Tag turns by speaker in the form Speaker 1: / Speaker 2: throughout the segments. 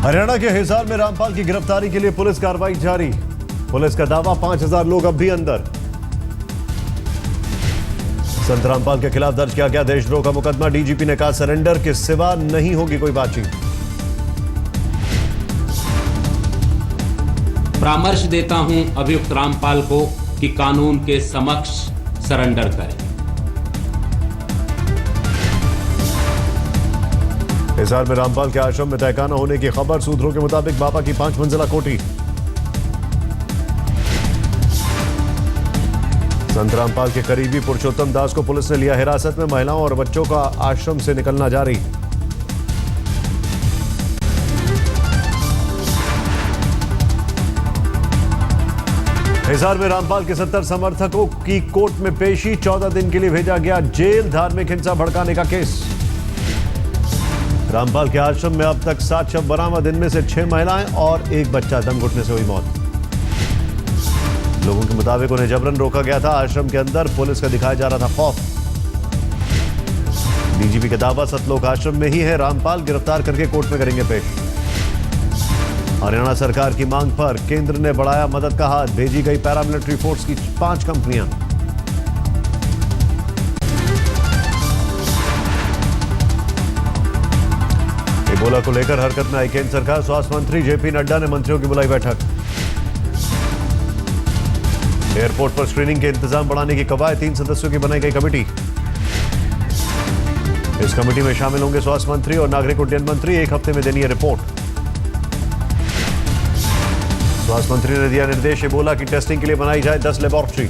Speaker 1: हरियाणा के हिसार में रामपाल की गिरफ्तारी के लिए पुलिस कार्रवाई जारी। पुलिस का दावा 5000 लोग अब भी अंदर। संत रामपाल के खिलाफ दर्ज किया गया देशद्रोह का मुकदमा। डीजीपी ने कहा सरेंडर के सिवा नहीं होगी कोई बातचीत।
Speaker 2: परामर्श देता हूं अभियुक्त रामपाल को कि कानून के समक्ष सरेंडर करें।
Speaker 1: हिसार में रामपाल के आश्रम में तहखाना होने की खबर। सूत्रों के मुताबिक बाबा की 5 मंजिला कोठी। संत रामपाल के करीबी पुरुषोत्तम दास को पुलिस ने लिया हिरासत में। महिलाओं और बच्चों का आश्रम से निकलना जारी। हिसार में रामपाल के 70 समर्थकों की कोर्ट में पेशी। 14 दिन के लिए भेजा गया जेल। धार्मिक हिंसा भड़काने का केस। रामपाल के आश्रम में अब तक 7 शव बरामद। इनमें से 6 महिलाएं और 1 बच्चा। दम घुटने से हुई मौत। लोगों के मुताबिक उन्हें जबरन रोका गया था। आश्रम के अंदर पुलिस का दिखाया जा रहा था खौफ। डीजीपी का दावा सतलोक आश्रम में ही है रामपाल। गिरफ्तार करके कोर्ट में करेंगे पेश। हरियाणा सरकार की मांग पर केंद्र ने बढ़ाया मदद का हाथ। भेजी गई पैरामिलिट्री फोर्स की 5 कंपनियां। इबोला को लेकर हरकत में आई केंद्र सरकार। स्वास्थ्य मंत्री जेपी नड्डा ने मंत्रियों की बुलाई बैठक। एयरपोर्ट पर स्क्रीनिंग के इंतजाम बढ़ाने की कवायद। 3 सदस्यों की बनाई गई कमेटी। इस कमेटी में शामिल होंगे स्वास्थ्य मंत्री और नागरिक उड्डयन मंत्री। 1 हफ्ते में देनी है रिपोर्ट। स्वास्थ्य मंत्री ने दिया निर्देश इबोला की टेस्टिंग के लिए बनाई जाए 10 लेबोरेटरी।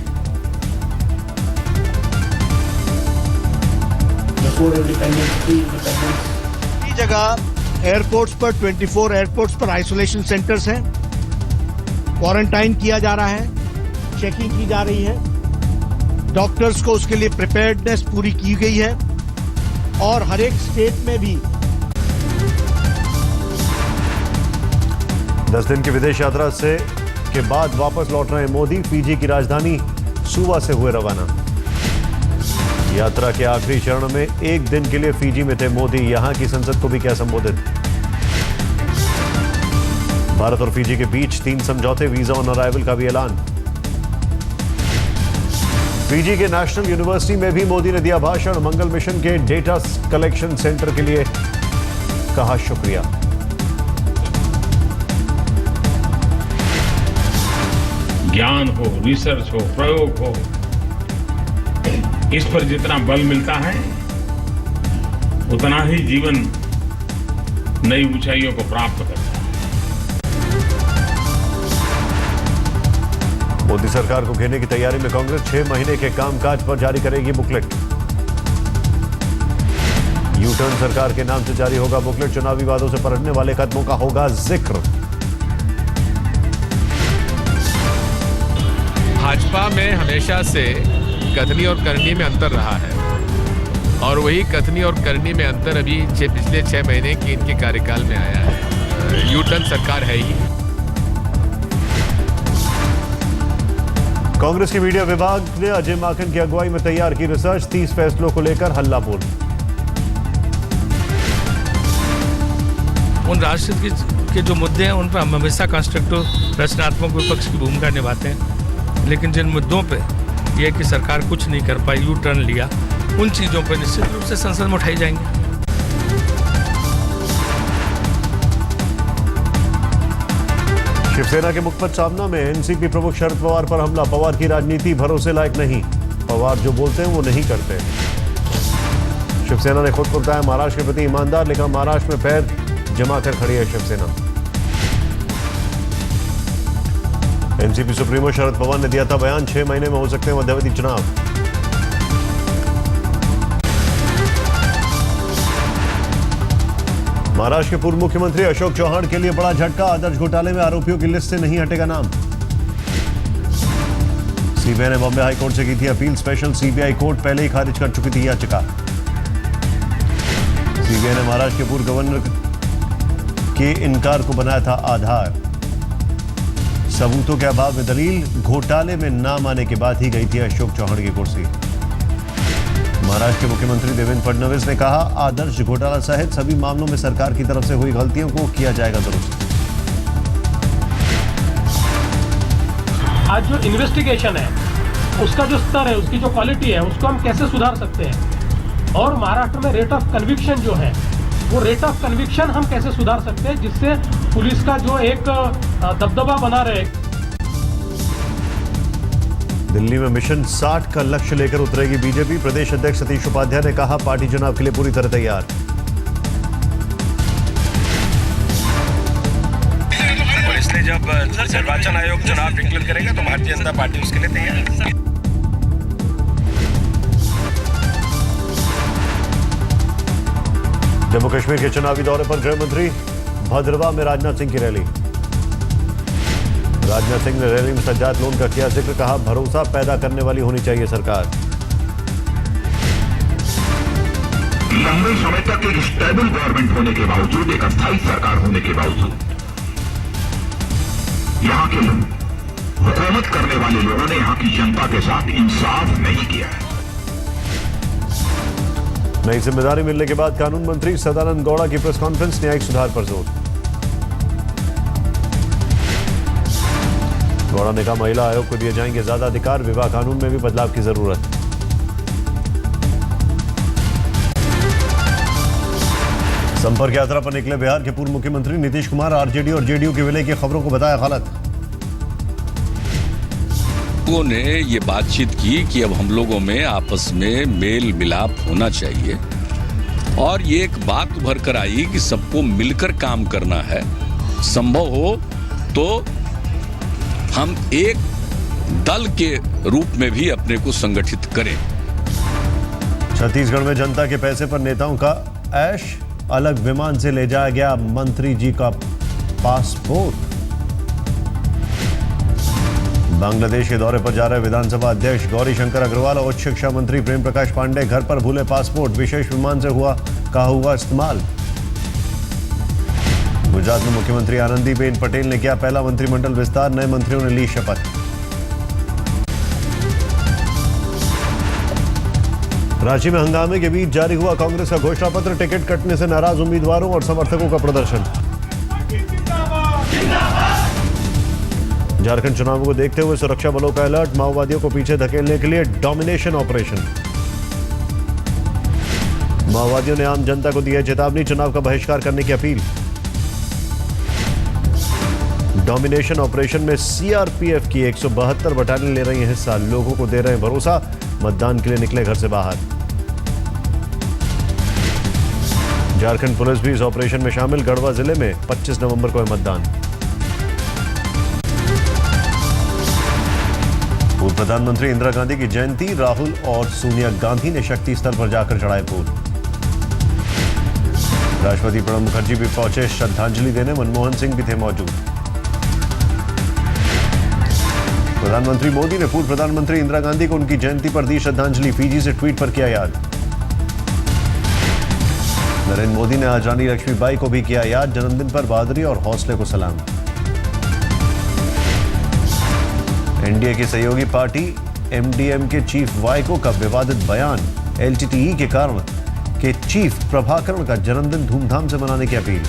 Speaker 3: जगह एयरपोर्ट्स पर 24 एयरपोर्ट्स पर आइसोलेशन सेंटर्स हैं। क्वारंटाइन किया जा रहा है, चेकिंग की जा रही है। डॉक्टर्स को उसके लिए प्रिपेयर्डनेस पूरी की गई है और हर एक स्टेट में भी
Speaker 1: 10 दिन की विदेश यात्रा से के बाद वापस लौट रहे मोदी। फिजी की राजधानी सुवा से हुए रवाना। यात्रा के आखिरी चरण में 1 दिन के लिए फिजी में थे मोदी। यहां की संसद को भी किया संबोधित। भारत और फिजी के बीच 3 समझौते। वीजा ऑन अराइवल का भी ऐलान। फिजी के नेशनल यूनिवर्सिटी में भी मोदी ने दिया भाषण। मंगल मिशन के डेटा कलेक्शन सेंटर के लिए कहा शुक्रिया।
Speaker 4: ज्ञान हो, रिसर्च हो, प्रयोग हो, इस पर जितना बल मिलता है उतना ही जीवन नई ऊंचाइयों को प्राप्त करता है।
Speaker 1: मोदी सरकार को घेरने की तैयारी में कांग्रेस। 6 महीने के कामकाज पर जारी करेगी बुकलेट। यू टर्न सरकार के नाम से जारी होगा बुकलेट। चुनावी वादों से पलटने वाले कदमों का होगा जिक्र।
Speaker 5: भाजपा में हमेशा से कथनी और करनी में अंतर रहा है और वही कथनी और करनी में अंतर अभी पिछले 6 महीने की इनके कार्यकाल में आया है। यू टर्न सरकार है ही।
Speaker 1: कांग्रेस के मीडिया विभाग ने अजय माकन की अगुवाई में तैयार की रिसर्च। 30 फैसलों को लेकर हल्ला बोल।
Speaker 6: उन राष्ट्र के जो मुद्दे हैं उन पर हम हमेशा कंस्ट्रक्टिव रचनात्मक विपक्ष की भूमिका निभाते हैं, लेकिन जिन मुद्दों पे यह कि सरकार कुछ नहीं कर पाई, यू टर्न लिया, उन चीजों पर निश्चित रूप से संसद में उठाई जाएंगी।
Speaker 1: शिवसेना के मुखपत सामना में एनसीपी प्रमुख शरद पवार पर हमला। पवार की राजनीति भरोसे लायक नहीं। पवार जो बोलते हैं वो नहीं करते। शिवसेना ने खुद को बताया महाराष्ट्र के प्रति ईमानदार। लिखा महाराष्ट्र में पैर जमा कर खड़ी है शिवसेना। एनसीपी सुप्रीमो शरद पवार ने दिया था बयान। 6 महीने में हो सकते हैं मध्यावधि चुनाव। महाराष्ट्र के पूर्व मुख्यमंत्री अशोक चौहान के लिए बड़ा झटका। आदर्श घोटाले में आरोपियों की लिस्ट से नहीं हटेगा नाम। सीबीआई ने बॉम्बे हाईकोर्ट से की थी अपील। स्पेशल सीबीआई कोर्ट पहले ही खारिज कर चुकी थी याचिका। सीबीआई ने महाराष्ट्र के पूर्व गवर्नर के इनकार को बनाया था आधार। सबूतों के अभाव में दलील। घोटाले में नाम आने के बाद ही गई थी अशोक चौहान की कुर्सी। महाराष्ट्र के मुख्यमंत्री देवेंद्र फडणवीस ने कहा, आदर्श घोटाला सहित सभी मामलों में सरकार की तरफ से हुई गलतियों को किया जाएगा दुरुस्त।
Speaker 7: आज जो इन्वेस्टिगेशन है, उसका जो स्तर है, उसकी जो क्वालिटी है, उसको हम कैसे सुधार सकते हैं, और महाराष्ट्र में रेट ऑफ कन्विक्शन जो है, वो रेट ऑफ कन्विक्शन हम कैसे सुधार सकते हैं, जिससे पुलिस का जो एक दबदबा बना रहे।
Speaker 1: दिल्ली में मिशन 60 का लक्ष्य लेकर उतरेगी बीजेपी। प्रदेश अध्यक्ष सतीश उपाध्याय ने कहा, पार्टी चुनाव के लिए पूरी तरह तैयार।
Speaker 8: और इसलिए जब निर्वाचन आयोग चुनाव डिक्लेयर करेगा तो भारतीय जनता पार्टी उसके लिए तैयार है।
Speaker 1: जम्मू कश्मीर के चुनावी दौरे पर गृह मंत्री, भद्रवाह में राजनाथ सिंह की रैली। राजनाथ सिंह ने रैली में सज्जाद लोन का किया जिक्र, कहा, भरोसा पैदा करने वाली होनी चाहिए सरकार।
Speaker 9: लंबे समय तक एक स्टेबल गवर्नमेंट होने के बावजूद, एक अस्थायी सरकार होने के बावजूद, यहां के लोग, हुकूमत करने वाले लोगों ने यहां की जनता के साथ इंसाफ नहीं किया है।
Speaker 1: नई जिम्मेदारी मिलने के बाद कानून मंत्री सदानंद गौड़ा की प्रेस कॉन्फ्रेंस, न्यायिक सुधार पर जोर। गौड़ा ने कहा, महिला आयोग को दिए जाएंगे ज्यादा अधिकार, विवाह कानून में भी बदलाव की जरूरत। संपर्क यात्रा पर निकले बिहार के पूर्व मुख्यमंत्री नीतीश कुमार, आरजेडी और जेडीयू के विलय की खबरों को बताया गलत।
Speaker 10: लोगों ने ये बातचीत की कि अब हम लोगों में आपस में मेल मिलाप होना चाहिए, और ये एक बात उभर कर आई कि सबको मिलकर काम करना है। संभव हो तो हम एक दल के रूप में भी अपने को संगठित करें।
Speaker 1: छत्तीसगढ़ में जनता के पैसे पर नेताओं का ऐश, अलग विमान से ले जाया गया मंत्री जी का पासपोर्ट। बांग्लादेश के दौरे पर जा रहे विधानसभा अध्यक्ष गौरीशंकर अग्रवाल और उच्च शिक्षा मंत्री प्रेम प्रकाश पांडे घर पर भूले पासपोर्ट, विशेष विमान से हुआ इस्तेमाल। गुजरात में मुख्यमंत्री आनंदीबेन पटेल ने किया पहला मंत्रिमंडल विस्तार, नए मंत्रियों ने ली शपथ। रांची में हंगामे के बीच जारी हुआ कांग्रेस का घोषणा पत्र, टिकट कटने से नाराज उम्मीदवारों और समर्थकों का प्रदर्शन। झारखंड चुनावों को देखते हुए सुरक्षा बलों का अलर्ट, माओवादियों को पीछे धकेलने के लिए डोमिनेशन ऑपरेशन। माओवादियों ने आम जनता को दी है चेतावनी, चुनाव का बहिष्कार करने की अपील। डोमिनेशन ऑपरेशन में सीआरपीएफ की 172 बटालियन ले रही है हिस्सा, लोगों को दे रहे हैं भरोसा, मतदान के लिए निकले घर से बाहर। झारखंड पुलिस भी इस ऑपरेशन में शामिल, गढ़वा जिले में 25 नवंबर को है मतदान। पूर्व प्रधानमंत्री इंदिरा गांधी की जयंती, राहुल और सोनिया गांधी ने शक्ति स्थल पर जाकर चढ़ाए फूल। राष्ट्रपति प्रणब मुखर्जी भी पहुंचे श्रद्धांजलि देने, मनमोहन सिंह भी थे मौजूद। प्रधानमंत्री मोदी ने पूर्व प्रधानमंत्री इंदिरा गांधी को उनकी जयंती पर दी श्रद्धांजलि, फीजी से ट्वीट पर किया याद। नरेंद्र मोदी ने आज रानी लक्ष्मीबाई को भी किया याद, जन्मदिन पर बहादुरी और हौसले को सलाम। एनडीए की सहयोगी पार्टी एमडीएम के चीफ वाइको का विवादित बयान, एलटीटीई के कारण के चीफ प्रभाकरण का जन्मदिन धूमधाम से मनाने की अपील।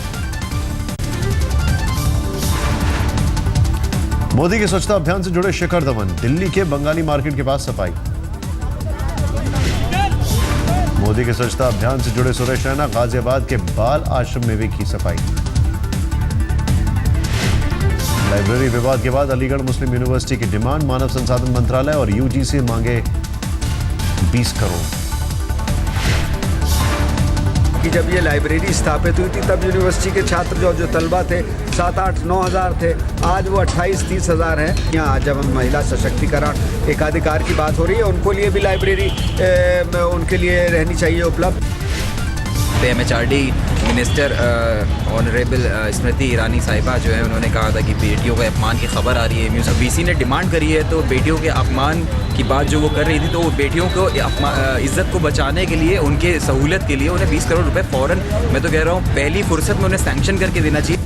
Speaker 1: मोदी के स्वच्छता अभियान से जुड़े शिखर धवन, दिल्ली के बंगाली मार्केट के पास सफाई। मोदी के स्वच्छता अभियान से जुड़े सुरेश रैना, गाजियाबाद के बाल आश्रम में भी की सफाई। लाइब्रेरी विवाद के बाद अलीगढ़ मुस्लिम यूनिवर्सिटी की डिमांड, मानव संसाधन मंत्रालय और यूजीसी मांगे 20 करोड़।
Speaker 11: कि जब ये लाइब्रेरी स्थापित हुई थी तब यूनिवर्सिटी के छात्र जो तलबा थे 7-8-9 हज़ार थे, आज वो 28-30 हज़ार हैं। यहाँ जब हम महिला सशक्तिकरण एकाधिकार की बात हो रही है, उनको लिए भी लाइब्रेरी उनके लिए रहनी चाहिए उपलब्ध।
Speaker 12: MHRD minister honourable Smriti Irani साहिबा जो है, उन्होंने कहा था कि बेटियों के अपमान की खबर आ रही है। वीसी ने डिमांड करी है, तो बेटियों के अपमान की बात जो वो कर रही थी, तो वो बेटियों को इज्जत को बचाने के लिए, उनके सहूलत के लिए उन्हें 20 करोड़ रुपए फ़ौरन, मैं तो कह रहा हूँ पहली फुर्सत में उन्हें सैंक्शन करके देना चाहिए।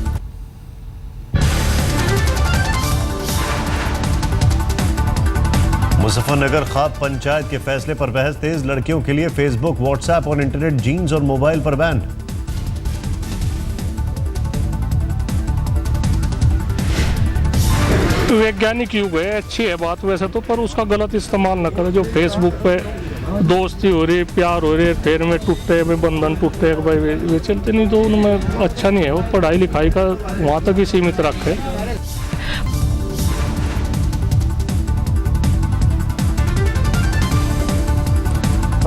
Speaker 1: मुजफ्फरनगर खाप पंचायत के फैसले पर बहस तेज। लड़कियों के लिए फेसबुक, व्हाट्सएप और इंटरनेट, जीन्स और मोबाइल पर बैन।
Speaker 13: वैज्ञानिक युग है, अच्छी है बात वैसे तो, पर उसका गलत इस्तेमाल न करें। जो फेसबुक पे दोस्ती हो रही, प्यार हो रही है, फिर में टूटते में बंधन टूटते भाई वे चलते नहीं, तो उनमें अच्छा नहीं है। वो पढ़ाई लिखाई का वहाँ तक ही सीमित रखे।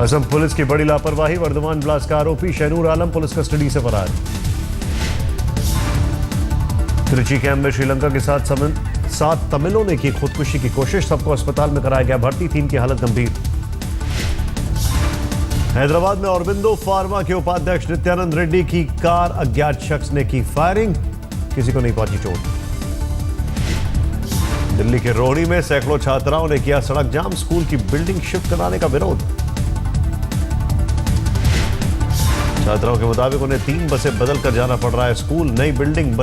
Speaker 1: असम पुलिस की बड़ी लापरवाही। वर्धमान ब्लास्ट का आरोपी शहनूर आलम पुलिस कस्टडी से फरार। त्रिची कैंप में श्रीलंका के साथ 7 तमिलों ने की खुदकुशी की कोशिश। सबको अस्पताल में कराया गया भर्ती। 3 की हालत गंभीर। हैदराबाद में औरबिंदो फार्मा के उपाध्यक्ष नित्यानंद रेड्डी की कार अज्ञात शख्स ने की फायरिंग। किसी को नहीं पहुंची चोट। दिल्ली के रोहड़ी में सैकड़ों छात्राओं ने किया सड़क जाम। स्कूल की बिल्डिंग शिफ्ट कराने का विरोध। छात्राओं के मुताबिक उन्हें 3 बसें बदल कर जाना पड़ रहा है स्कूल। नई बिल्डिंग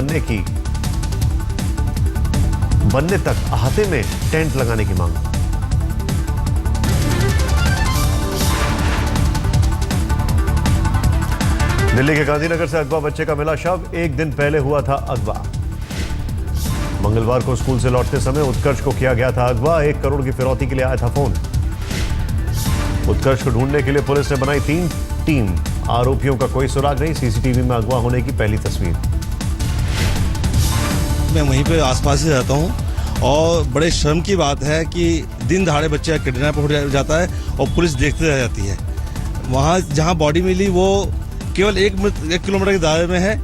Speaker 1: बनने तक अहाते में टेंट लगाने की मांग। दिल्ली के गांधीनगर से अगवा बच्चे का मिला शव। 1 दिन पहले हुआ था अगवा। मंगलवार को स्कूल से लौटते समय उत्कर्ष को किया गया था अगवा। 1 करोड़ की फिरौती के लिए आया था फोन। उत्कर्ष को ढूंढने के लिए पुलिस ने बनाई 3 टीम। आरोपियों का कोई सुराग नहीं। सीसीटीवी में अगवा होने की पहली तस्वीर।
Speaker 14: मैं वहीं पे आसपास ही रहता हूं और बड़े शर्म की बात है कि दिन दहाड़े बच्चे किडनैप हो जाता है और पुलिस देखते रह जाती है। वहां जहां बॉडी मिली वो केवल 1 किलोमीटर के दायरे में है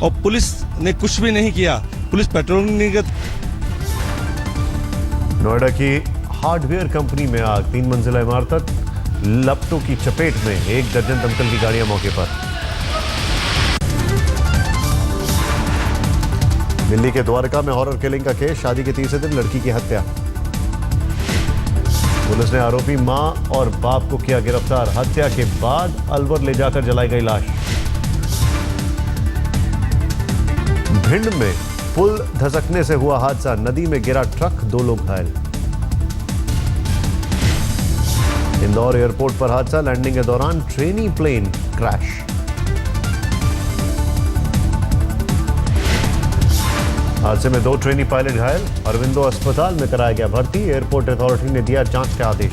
Speaker 14: और पुलिस ने कुछ भी नहीं किया। पुलिस पेट्रोलिंग नहीं कर।
Speaker 1: नोएडा की हार्डवेयर कंपनी में आग। 3 मंजिला इमारत लपटों की चपेट में। 1 दर्जन दमकल की गाड़ियां मौके पर। दिल्ली के द्वारका में हॉरर किलिंग का केस। शादी के तीसरे दिन लड़की की हत्या। पुलिस ने आरोपी मां और बाप को किया गिरफ्तार। हत्या के बाद अलवर ले जाकर जलाई गई लाश। भिंड में पुल धसकने से हुआ हादसा। नदी में गिरा ट्रक। 2 लोग घायल। इंदौर एयरपोर्ट पर हादसा। लैंडिंग के दौरान ट्रेनी प्लेन क्रैश। हादसे में 2 ट्रेनी पायलट घायल। अरविंदो अस्पताल में कराया गया भर्ती। एयरपोर्ट अथॉरिटी ने दिया जांच का आदेश।